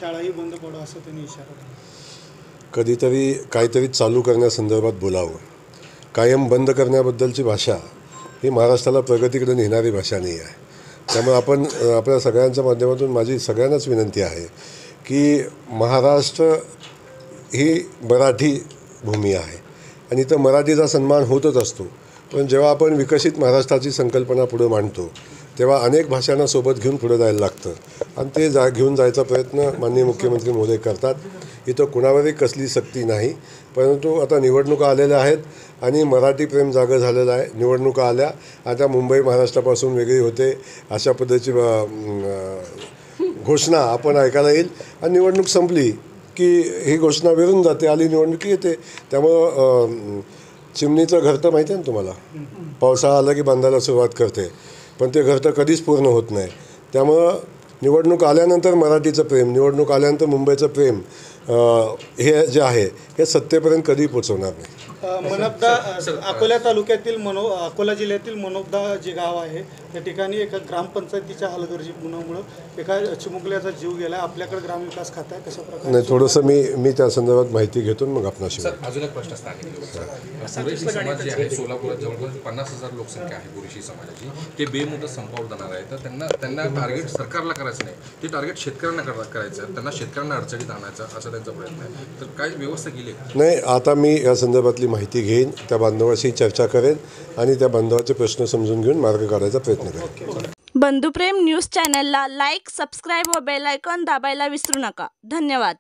शाळाही बंद पडावं असं त्यांनी इशारा दिला. कधीतरी काहीतरी चालू करण्यासंदर्भात बोलावं. कायम बंद करण्याबद्दलची भाषा ही महाराष्ट्राला प्रगतीकडे नेणारी भाषा नाही आहे. त्यामुळे आपण आपल्या सगळ्यांच्या माध्यमातून माझी सगळ्यांनाच विनंती आहे की महाराष्ट्र ही मराठी भूमी आहे आणि इथं मराठीचा सन्मान होतच असतो. पण जेव्हा आपण विकसित महाराष्ट्राची संकल्पना पुढे मांडतो तेव्हा अनेक भाषांना सोबत घेऊन पुढे जायला लागतं आणि ते घेऊन जायचा प्रयत्न माननीय मुख्यमंत्री महोदय करतात. इथं कुणावरही कसली सक्ती नाही. परंतु आता निवडणुका आलेल्या आहेत आणि मराठी प्रेम जागं झालेलं आहे. निवडणुका आल्या, आता मुंबई महाराष्ट्रापासून वेगळी होते अशा पद्धतीची घोषणा आपण ऐकायला येईल आणि निवडणूक संपली की ही घोषणा विरून जाते, आली निवडणूक येते. त्यामुळं चिमणीचं घरटं माहिती आहे ना तुम्हाला, पावसाळा आला की बांधायला सुरुवात करते, पण ते घरटं कधीच पूर्ण होत नाही. त्यामुळं निवडणूक आल्यानंतर मराठीचं प्रेम, निवडणूक आल्यानंतर मुंबईचं प्रेम हे जे आहे हे सत्तेपर्यंत कधी पोचवणार नाही. मनोबदा अकोला तालुक्यातील अकोला जिल्ह्यातील मनोबदा जे गाव आहे त्या ठिकाणी एका ग्रामपंचायतीच्या हलगर्जीपणामुळं एका चिमुकल्याचा जीव गेला. आपल्याकडे ग्रामविकास खातं आहे, कशा प्रकारे? नाही, थोडंसं मी त्या संदर्भात माहिती घेतो मग आपणाशी. अजून एक प्रश्न कुरेशी समाज जे आहे सोलापुरात जवळपास 50,000 लोकसंख्या आहे कुरेशी समाजाची. ते बेमुदत संपावर जाणार आहे, तर त्यांना टार्गेट सरकारला करायचं नाही, ते टार्गेट शेतकऱ्यांना करायचं, त्यांना शेतकऱ्यांना अडचणीत आणायचं असा त्यांचा प्रयत्न आहे. तर काय व्यवस्था केली नाही, आता मी या संदर्भातली माहिती घेईन, त्या बांधवाशी चर्चा करेन आणि त्या बांधवाचे प्रश्न समजून घेऊन मार्ग काढायचा प्रयत्न करेन. बंधुप्रेम न्यूज चॅनलला लाईक, सबस्क्राईब व बेल आयकॉन दाबायला विसरू नका. धन्यवाद.